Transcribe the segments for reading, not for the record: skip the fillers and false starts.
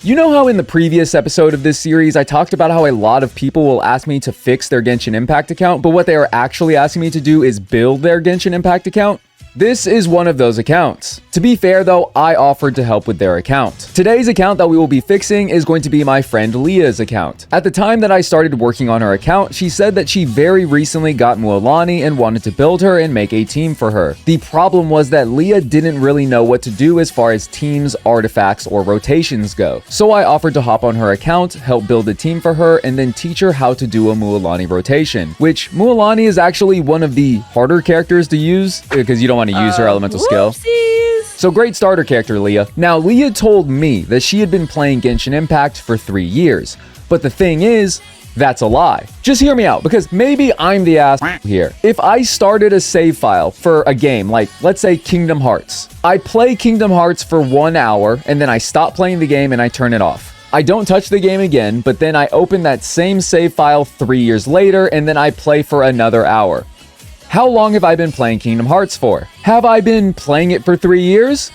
You know how in the previous episode of this series, I talked about how a lot of people will ask me to fix their Genshin Impact account, but what they are actually asking me to do is build their Genshin Impact account? This is one of those accounts. To be fair though, I offered to help with their account. Today's account that we will be fixing is going to be my friend Leah's account. At the time that I started working on her account, she said that she very recently got Mualani and wanted to build her and make a team for her. The problem was that Leah didn't really know what to do as far as teams, artifacts, or rotations go. So I offered to hop on her account, help build a team for her, and then teach her how to do a Mualani rotation, which Mualani is actually one of the harder characters to use because you don't want to use her elemental skill. So great starter character, Leah. Now, Leah told me that she had been playing Genshin Impact for 3 years. But the thing is, that's a lie. Just hear me out, because maybe I'm the ass here. If I started a save file for a game, like let's say Kingdom Hearts, I play Kingdom Hearts for 1 hour, and then I stop playing the game and I turn it off. I don't touch the game again, but then I open that same save file 3 years later, and then I play for another hour. How long have I been playing Kingdom Hearts for? Have I been playing it for 3 years?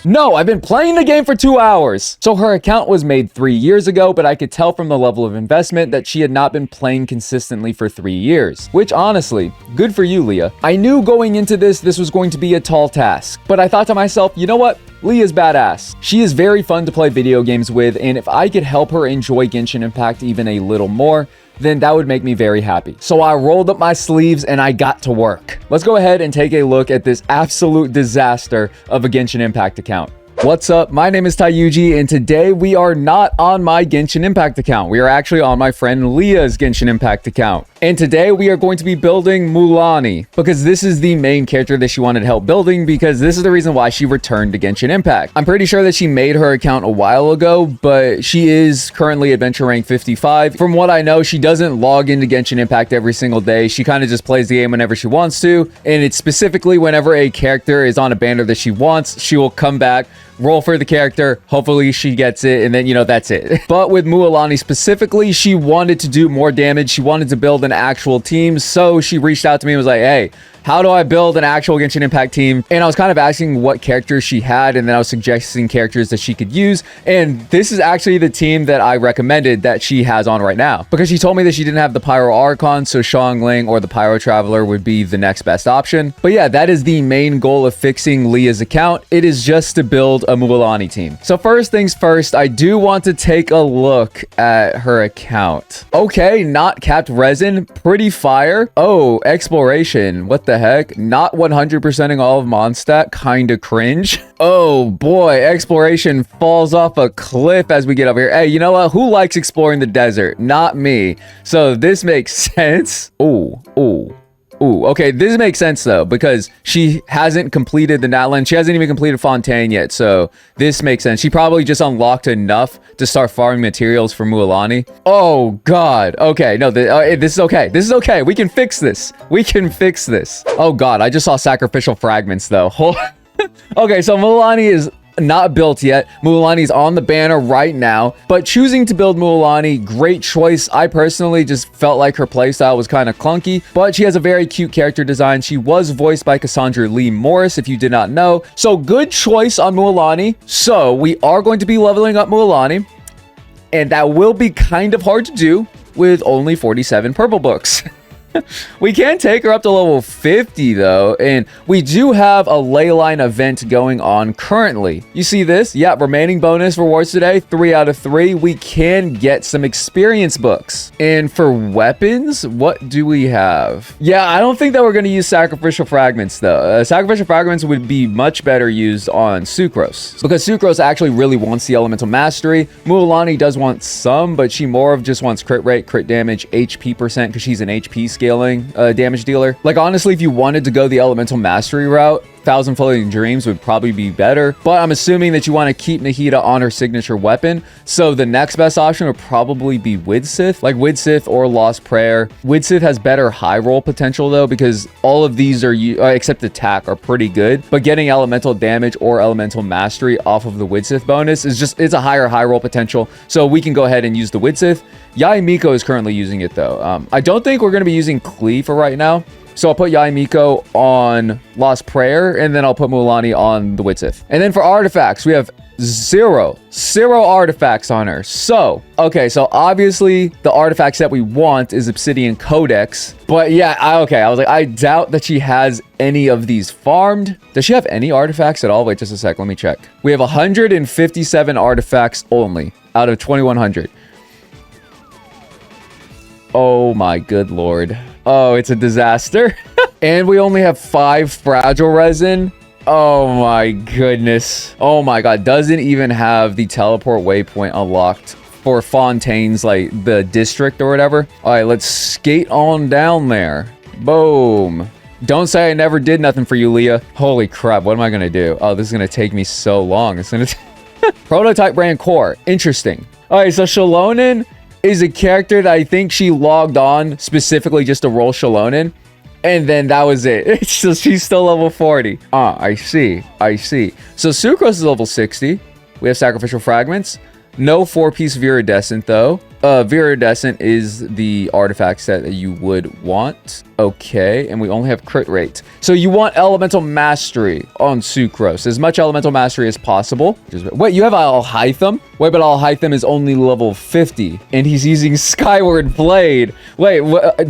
No, I've been playing the game for 2 hours. So her account was made 3 years ago, but I could tell from the level of investment that she had not been playing consistently for 3 years. Which honestly, good for you, Leah. I knew going into this was going to be a tall task, but I thought to myself, you know what? Leah's badass. She is very fun to play video games with, and if I could help her enjoy Genshin Impact even a little more, then that would make me very happy. So I rolled up my sleeves and I got to work. Let's go ahead and take a look at this absolute disaster of a Genshin Impact account. What's up? My name is Tayuji, and today we are not on my Genshin Impact account. We are actually on my friend Leah's Genshin Impact account. And today we are going to be building Mualani, because this is the main character that she wanted help building, because this is the reason why she returned to Genshin Impact. I'm pretty sure that she made her account a while ago, but she is currently adventure rank 55. From what I know, she doesn't log into Genshin Impact every single day. She kind of just plays the game whenever she wants to, and it's specifically whenever a character is on a banner that she wants, she will come back, roll for the character, hopefully she gets it, and then, you know, that's it. But with Mualani specifically, she wanted to do more damage. She wanted to build an actual team, so she reached out to me and was like, hey, how do I build an actual Genshin Impact team? And I was kind of asking what characters she had, and then I was suggesting characters that she could use. And this is actually the team that I recommended that she has on right now, because she told me that she didn't have the Pyro Archon, so Xiangling or the Pyro Traveler would be the next best option. But yeah, that is the main goal of fixing Leah's account. It is just to build a Mualani team. So first things first, I do want to take a look at her account. Okay, not capped resin, pretty fire. Oh, exploration, what the heck? Not 100%ing all of Mondstadt, kinda cringe. Oh boy, exploration falls off a cliff as we get over here. Hey, you know what? Who likes exploring the desert? Not me. So this makes sense. Ooh, okay, this makes sense though, because she hasn't completed the Natland. She hasn't even completed Fontaine yet, so this makes sense. She probably just unlocked enough to start farming materials for Mualani. Oh god, okay, no, this is okay. This is okay. We can fix this. We can fix this. Oh god, I just saw sacrificial fragments though. Okay, so Mualani is not built yet. Mualani's on the banner right now, but choosing to build Mualani, great choice. I personally just felt like her playstyle was kind of clunky, but she has a very cute character design. She was voiced by Cassandra Lee Morris, if you did not know. So good choice on Mualani. So we are going to be leveling up Mualani, and that will be kind of hard to do with only 47 purple books. We can take her up to level 50 though, and we do have a Leyline event going on currently. You see this? Yeah, remaining bonus rewards today, 3 out of 3. We can get some experience books. And for weapons, what do we have? Yeah, I don't think that we're going to use sacrificial fragments though. Sacrificial fragments would be much better used on Sucrose, because Sucrose actually really wants the elemental mastery. Mualani does want some, but she more of just wants crit rate, crit damage, HP percent, because she's an HP scaling damage dealer. Like honestly, if you wanted to go the elemental mastery route, Thousand Floating Dreams would probably be better, but I'm assuming that you want to keep Nahida on her signature weapon, so the next best option would probably be Widsith, like Widsith or Lost Prayer. Widsith has better high roll potential though, because all of these are, except attack, are pretty good, but getting elemental damage or elemental mastery off of the Widsith bonus is just, it's a higher high roll potential, so we can go ahead and use the Widsith. Yai Miko is currently using it though. I don't think we're going to be using Klee for right now. So I'll put Yai Miko on Lost Prayer, and then I'll put Mualani on the Widsith. And then for artifacts, we have Zero artifacts on her. So, okay, so obviously the artifact set we want is Obsidian Codex. But yeah, I was like, I doubt that she has any of these farmed. Does she have any artifacts at all? Wait just a sec, let me check. We have 157 artifacts only out of 2100. Oh my good lord. Oh, it's a disaster. And we only have 5 fragile resin. Oh my goodness. Oh my god. Doesn't even have the teleport waypoint unlocked for Fontaine's, like, the district or whatever. All right, let's skate on down there. Boom. Don't say I never did nothing for you, Leah. Holy crap. What am I going to do? Oh, this is going to take me so long. It's going to... Prototype brand core. Interesting. All right, so Shalonen is a character that I think she logged on specifically just to roll Shalonen. And then that was it. So she's still level 40. I see. So Sucrose is level 60. We have Sacrificial Fragments. No 4-piece Viridescent, though. Viridescent is the artifact set that you would want. Okay, and we only have crit rate. So you want Elemental Mastery on Sucrose. As much Elemental Mastery as possible. Wait, you have Alhaitham? Wait, but Alhaitham is only level 50. And he's using Skyward Blade. Wait,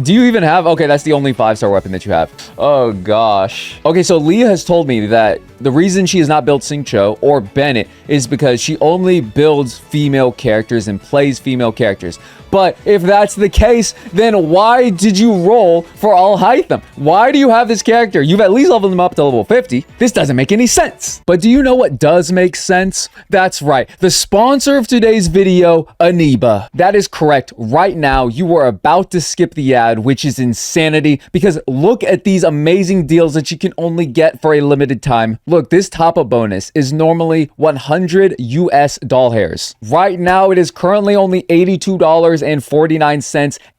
do you even have... Okay, that's the only 5-star weapon that you have. Oh, gosh. Okay, so Leah has told me that the reason she has not built Xingqiu or Bennett is because she only builds female characters and plays female characters. But if that's the case, then why did you roll for Alhaitham? Why do you have this character? You've at least leveled him up to level 50. This doesn't make any sense. But do you know what does make sense? That's right. The sponsor of today's video, Aniba. That is correct. Right now, you are about to skip the ad, which is insanity, because look at these amazing deals that you can only get for a limited time. Look, this top-up bonus is normally 100 US doll hairs. Right now, it is currently only $82.49,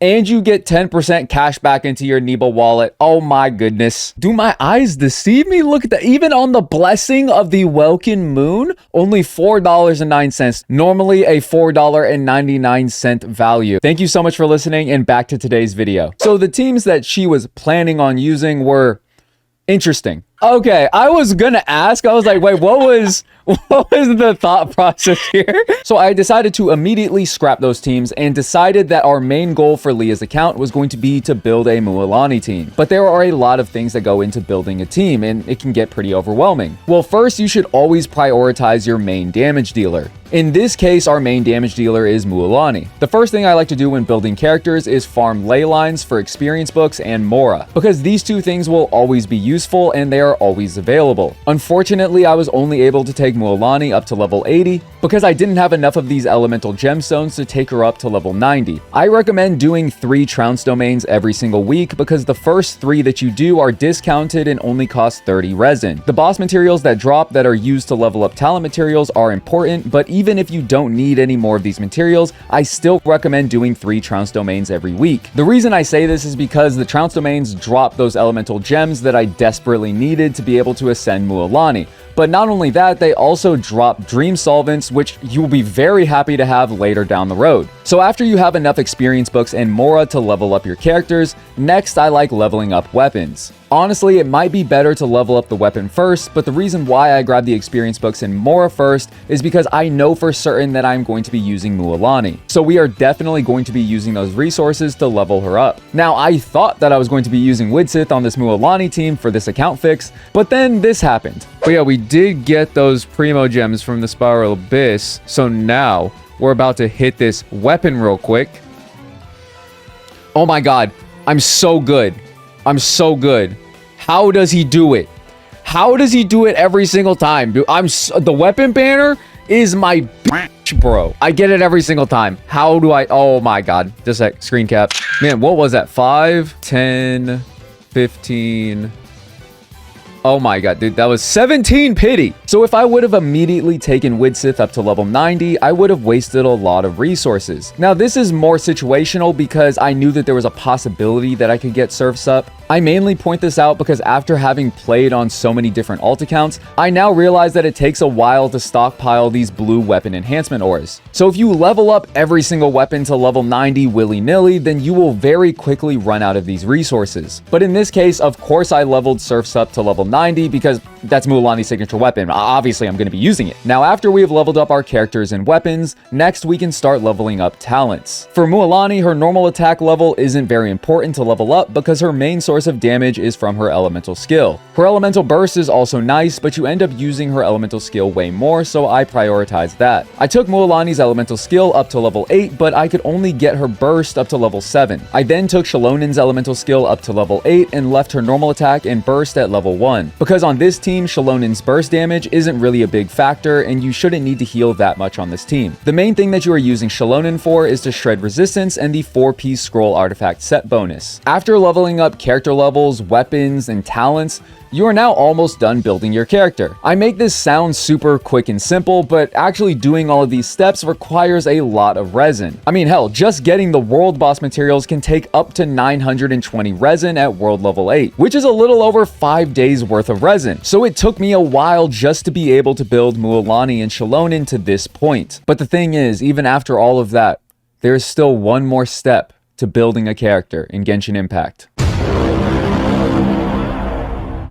and you get 10% cash back into your Aniba wallet. Oh my goodness. Do my eyes deceive me? Look at that. Even on the blessing of the Welkin Moon, only $4.09. Normally a $4.99 value. Thank you so much for listening, and back to today's video. So the teams that she was planning on using were interesting. Okay, I was gonna ask, I was like, wait, what was the thought process here? So I decided to immediately scrap those teams and decided that our main goal for Leah's account was going to be to build a Mualani team. But there are a lot of things that go into building a team, and it can get pretty overwhelming. Well, first, you should always prioritize your main damage dealer. In this case, our main damage dealer is Mualani. The first thing I like to do when building characters is farm ley lines for experience books and Mora, because these two things will always be useful and they are always available. Unfortunately, I was only able to take Mualani up to level 80 because I didn't have enough of these elemental gemstones to take her up to level 90. I recommend doing 3 trounce domains every single week because the first 3 that you do are discounted and only cost 30 resin. The boss materials that drop that are used to level up talent materials are important, but even if you don't need any more of these materials, I still recommend doing 3 trounce domains every week. The reason I say this is because the trounce domains drop those elemental gems that I desperately needed to be able to ascend Mualani. But not only that, they also drop dream solvents, which you will be very happy to have later down the road. So after you have enough experience books and Mora to level up your characters, next I like leveling up weapons. Honestly, it might be better to level up the weapon first, but the reason why I grabbed the experience books and Mora first is because I know for certain that I'm going to be using Mualani. So we are definitely going to be using those resources to level her up. Now, I thought that I was going to be using Widsith on this Mualani team for this account fix, but then this happened. But yeah, we did get those Primo Gems from the Spiral Abyss, so now we're about to hit this weapon real quick. Oh my god, I'm so good. I'm so good. How does he do it? How does he do it every single time, dude? The weapon banner is my bitch, bro. I get it every single time. How do I? Oh my god. Just like screen cap. Man, what was that? 5, 10, 15. Oh my god, dude, that was 17 pity. So if I would have immediately taken Widsith up to level 90, I would have wasted a lot of resources. Now, this is more situational because I knew that there was a possibility that I could get Surfs up. I mainly point this out because after having played on so many different alt accounts, I now realize that it takes a while to stockpile these blue weapon enhancement ores. So if you level up every single weapon to level 90 willy-nilly, then you will very quickly run out of these resources. But in this case, of course, I leveled Surfs up to level 90 90 because that's Mualani's signature weapon. Obviously, I'm going to be using it. Now, after we have leveled up our characters and weapons, next we can start leveling up talents. For Mualani, her normal attack level isn't very important to level up because her main source of damage is from her elemental skill. Her elemental burst is also nice, but you end up using her elemental skill way more, so I prioritized that. I took Mualani's elemental skill up to level 8, but I could only get her burst up to level 7. I then took Shalonen's elemental skill up to level 8 and left her normal attack and burst at level 1. Because on this team, Shalonen's burst damage isn't really a big factor, and you shouldn't need to heal that much on this team. The main thing that you are using Shalonen for is to shred resistance and the 4-piece scroll artifact set bonus. After leveling up character levels, weapons, and talents, you are now almost done building your character. I make this sound super quick and simple, but actually doing all of these steps requires a lot of resin. I mean, hell, just getting the world boss materials can take up to 920 resin at world level 8, which is a little over 5 days worth of resin. So it took me a while just to be able to build Mualani and Shalonen to this point. But the thing is, even after all of that, there is still one more step to building a character in Genshin Impact.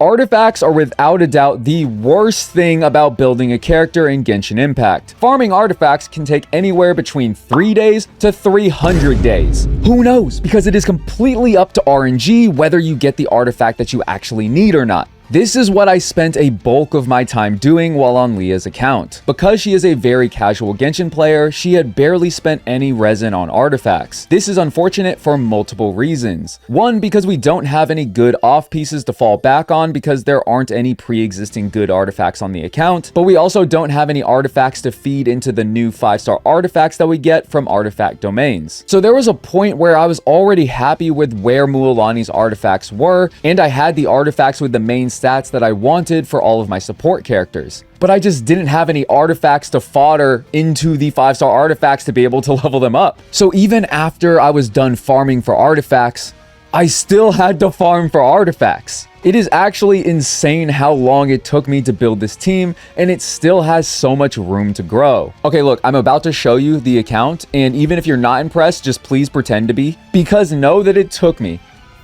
Artifacts are without a doubt the worst thing about building a character in Genshin Impact. Farming artifacts can take anywhere between 3 days to 300 days. Who knows? Because it is completely up to RNG whether you get the artifact that you actually need or not. This is what I spent a bulk of my time doing while on Leah's account. Because she is a very casual Genshin player, she had barely spent any resin on artifacts. This is unfortunate for multiple reasons. One, because we don't have any good off pieces to fall back on because there aren't any pre-existing good artifacts on the account, but we also don't have any artifacts to feed into the new 5-star artifacts that we get from artifact domains. So there was a point where I was already happy with where Mualani's artifacts were, and I had the artifacts with the main stats that I wanted for all of my support characters. But I just didn't have any artifacts to fodder into the 5-star artifacts to be able to level them up. So even after I was done farming for artifacts, I still had to farm for artifacts. It is actually insane how long it took me to build this team, and it still has so much room to grow. Okay, look, I'm about to show you the account, and even if you're not impressed, just please pretend to be, because know that it took me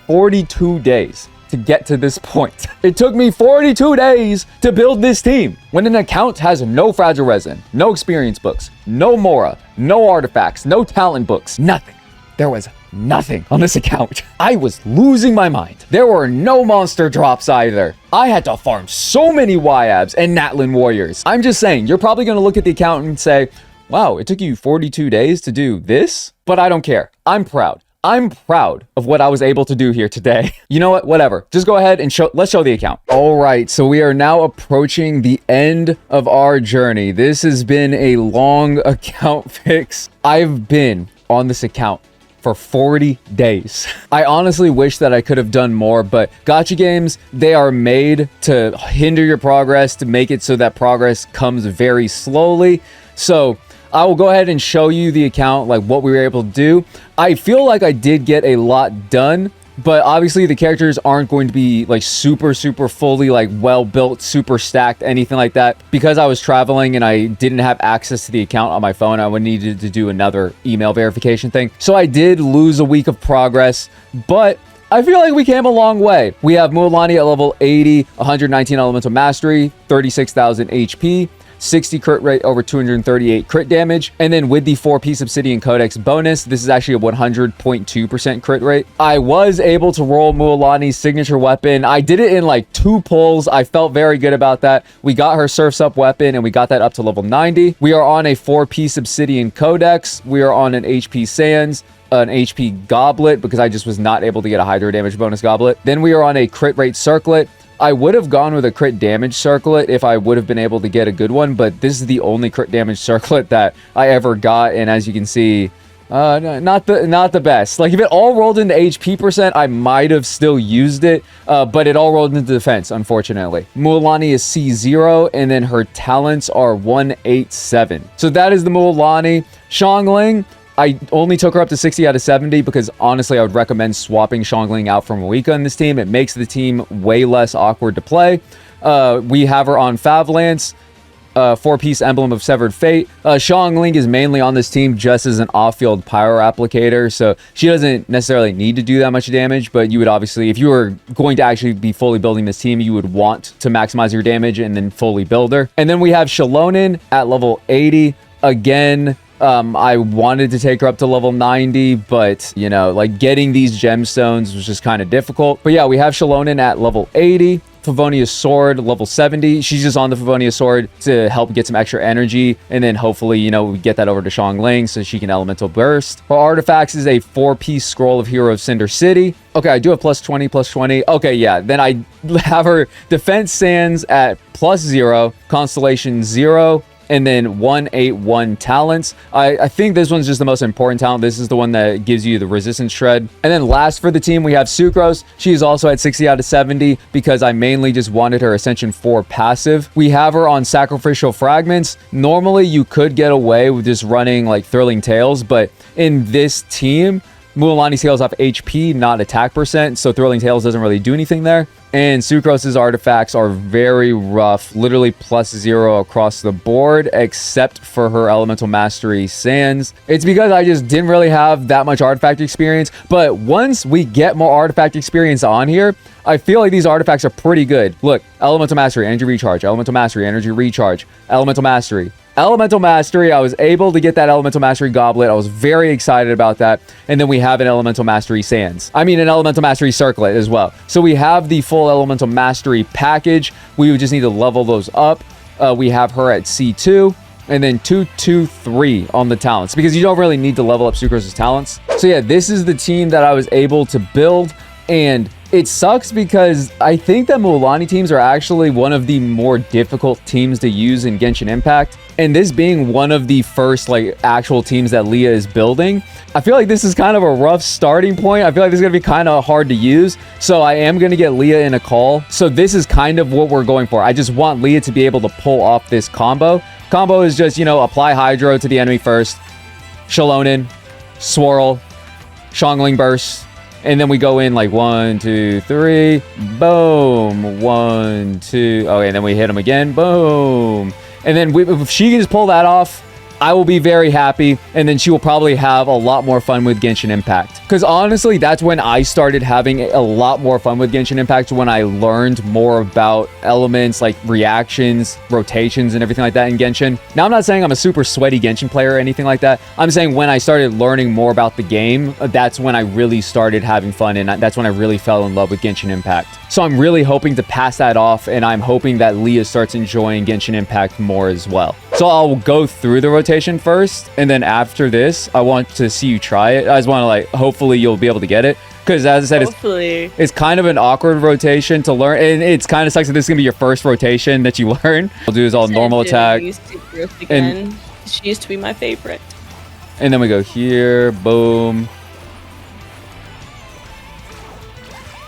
42 days to get to this point. It took me 42 days to build this team. When an account has no fragile resin, no experience books, no Mora, no artifacts, no talent books, nothing. There was nothing on this account. I was losing my mind. There were no monster drops either. I had to farm so many YABs and Natlin warriors. I'm just saying, you're probably gonna look at the account and say, wow, it took you 42 days to do this? But I don't care. I'm proud. I'm proud of what I was able to do here today. You know what? Whatever. Just go ahead and let's show the account. All right, so we are now approaching the end of our journey. This has been a long account fix. I've been on this account for 40 days. I honestly wish that I could have done more, but gacha games, they are made to hinder your progress, to make it so that progress comes very slowly. So I will go ahead and show you the account, like what we were able to do. I feel like I did get a lot done, but obviously the characters aren't going to be like super fully like well built, super stacked, anything like that. Because I was traveling and I didn't have access to the account on my phone, I would need to do another email verification thing. So I did lose a week of progress, but I feel like we came a long way. We have Mualani at level 80, 119 elemental mastery, 36,000 HP, 60 crit rate over 238 crit damage, and then with the 4-piece obsidian codex bonus, this is actually a 100.2% crit rate. I was able to roll Mualani's signature weapon. I did it in like 2 pulls. I felt very good about that. We got her Surf's Up weapon and we got that up to level 90. We are on a 4-piece obsidian codex. We are on an HP Sands, an HP goblet, because I just was not able to get a hydro damage bonus goblet. Then we are on a crit rate circlet. I would have gone with a crit damage circlet if I would have been able to get a good one, but this is the only crit damage circlet that I ever got, and as you can see, not the best. Like, if it all rolled into HP percent, I might have still used it, but it all rolled into defense, unfortunately. Mualani is C0, and then her talents are 187. So that is the Mualani. Xiangling, I only took her up to 60 out of 70 because honestly, I would recommend swapping Xiangling out from Moika in this team. It makes the team way less awkward to play. We have her on Favlance. 4-piece Emblem of Severed Fate. Xiangling is mainly on this team just as an off-field pyro applicator, so she doesn't necessarily need to do that much damage, but you would obviously, if you were going to actually be fully building this team, you would want to maximize your damage and then fully build her. And then we have Xilonen at level 80. Again, I wanted to take her up to level 90, but, you know, like getting these gemstones was just kind of difficult. But yeah, we have Xilonen at level 80. Favonius Sword, level 70. She's just on the Favonius Sword to help get some extra energy. And then hopefully, you know, we get that over to Xiangling so she can Elemental Burst. Her artifacts is a 4-piece Scroll of Hero of Cinder City. Okay, I do have plus 20, plus 20. Okay, yeah. Then I have her Defense Sands at plus 0, Constellation 0, and then 181 talents. I think this one's just the most important talent. This is the one that gives you the resistance shred. And then last for the team, we have Sucrose. She's also at 60 out of 70 because I mainly just wanted her Ascension 4 passive. We have her on Sacrificial Fragments. Normally, you could get away with just running like Thrilling Tales, but in this team, Mualani scales off HP, not attack percent, so Thrilling Tales doesn't really do anything there. And Sucrose's artifacts are very rough, literally plus 0 across the board, except for her Elemental Mastery Sands. It's because I just didn't really have that much artifact experience, but once we get more artifact experience on here, I feel like these artifacts are pretty good. Look, Elemental Mastery, Energy Recharge, Elemental Mastery, Energy Recharge, Elemental Mastery. Elemental Mastery, I was able to get that Elemental Mastery Goblet. I was very excited about that. And then we have an Elemental Mastery Sands. I mean, an Elemental Mastery Circlet as well. So we have the full Elemental Mastery package. We would just need to level those up. We have her at C2. And then 223 on the talents, because you don't really need to level up Sucrose's talents. So yeah, this is the team that I was able to build. And it sucks because I think that Mualani teams are actually one of the more difficult teams to use in Genshin Impact. And this being one of the first like actual teams that Leah is building, I feel like this is kind of a rough starting point. I feel like this is going to be kind of hard to use. So I am going to get Leah in a call. So this is kind of what we're going for. I just want Leah to be able to pull off this combo. Combo is just, you know, apply Hydro to the enemy first. Xilonen, Swirl, Xiangling Burst. And then we go in like 1, 2, 3, boom, 1, 2. Okay, and then we hit him again, boom. And then if she can just pull that off, I will be very happy, and then she will probably have a lot more fun with Genshin Impact. Because honestly, that's when I started having a lot more fun with Genshin Impact, when I learned more about elements like reactions, rotations, and everything like that in Genshin. Now, I'm not saying I'm a super sweaty Genshin player or anything like that. I'm saying when I started learning more about the game, that's when I really started having fun, and that's when I really fell in love with Genshin Impact. So I'm really hoping to pass that off, and I'm hoping that Leah starts enjoying Genshin Impact more as well. So I'll go through the rotation first, and then after this, I want to see you try it. I just want to like, hopefully you'll be able to get it. Because as I said, it's kind of an awkward rotation to learn, and it's kind of sucks that this is going to be your first rotation that you learn. I'll do is all normal attack. And she used to be my favorite. And then we go here, boom.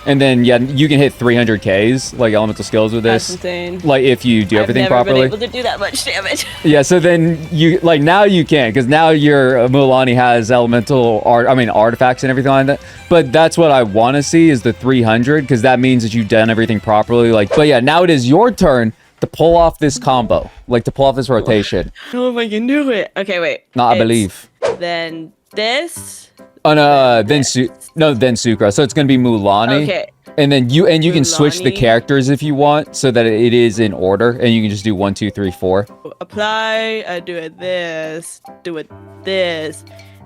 And then, yeah, you can hit 300 Ks, like elemental skills with this. That's insane. Like, if you do everything properly. I've never been able to do that much damage. Yeah, so then you, like, now you can, because now your Mualani has elemental artifacts and everything like that. But that's what I want to see is the 300, because that means that you've done everything properly. Like, but yeah, now it is your turn to pull off this combo, like to pull off this rotation. I don't know if I can do it. Okay, wait. No, I believe. Then this. Oh no, then Sucra. So it's gonna be Mualani. Okay. And then you can switch the characters if you want, so that it is in order, and you can just do 1, 2, 3, 4. Apply. I do it this. Do it this.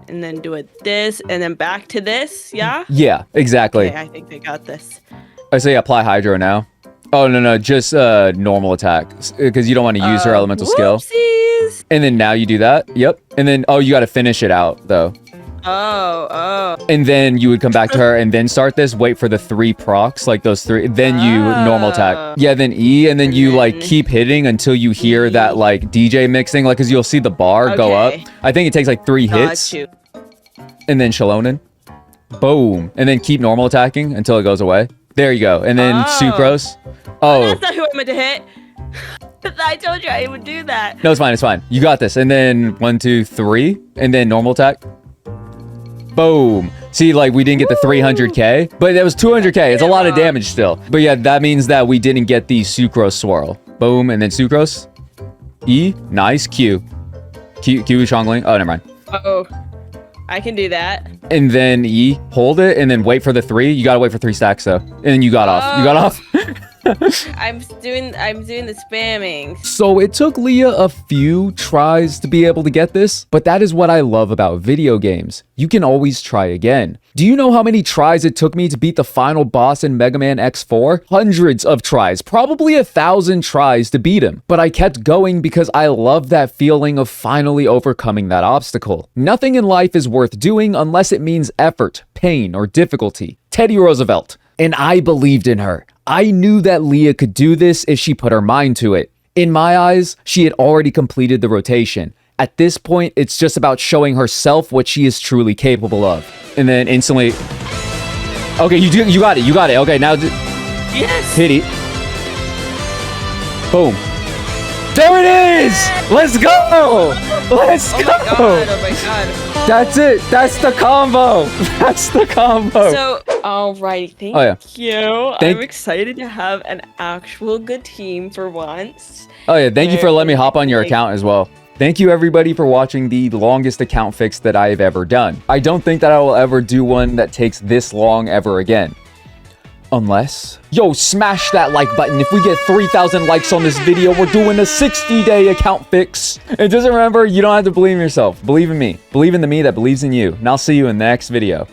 And then do it this, and then back to this. Yeah. Yeah, exactly. Okay, I think they got this. I say apply Hydro now. Oh no, just normal attack, because you don't want to use her elemental skill. And then now you do that. Yep. And then you got to finish it out though. Oh. And then you would come back to her and then start this, wait for the 3 procs, like those 3, then you normal attack. Yeah, then E, and then you like keep hitting until you hear that like DJ mixing, like, because you'll see the bar go up. I think it takes like 3 hits. And then Xilonen. Boom. And then keep normal attacking until it goes away. There you go. And then Sucrose. That's not who I meant to hit. I told you I would do that. No, it's fine. You got this. And then 1, 2, 3, and then normal attack. Boom. See, like, we didn't get the 300k, but that was 200k. It's a lot of damage still. But yeah, that means that we didn't get the Sucrose Swirl. Boom, and then Sucrose. E, nice, Q. Q is Shangling. Oh, never mind. Oh, I can do that. And then E, hold it, and then wait for the 3. You gotta wait for 3 stacks though. And then you got off. You got off. I'm doing the spamming. So it took Leah a few tries to be able to get this, but that is what I love about video games. You can always try again. Do you know how many tries it took me to beat the final boss in Mega Man X4? Hundreds of tries, probably 1,000 tries to beat him. But I kept going because I love that feeling of finally overcoming that obstacle. Nothing in life is worth doing unless it means effort, pain, or difficulty. Teddy Roosevelt. And I believed in her. I knew that Leah could do this if she put her mind to it. In my eyes, she had already completed the rotation. At this point, it's just about showing herself what she is truly capable of. And then instantly... Okay, you got it. You got it. Okay, now... Yes! Hit it. Boom. There it is! Let's go! Let's go! Oh my god. That's it. That's the combo. That's the combo. So, alrighty, thank you. I'm excited to have an actual good team for once. Oh yeah, thank you for letting me hop on your account as well. Thank you everybody for watching the longest account fix that I've ever done. I don't think that I will ever do one that takes this long ever again. Unless... Yo, smash that like button. If we get 3,000 likes on this video, we're doing a 60-day account fix. And just remember, you don't have to believe in yourself. Believe in me. Believe in the me that believes in you. And I'll see you in the next video.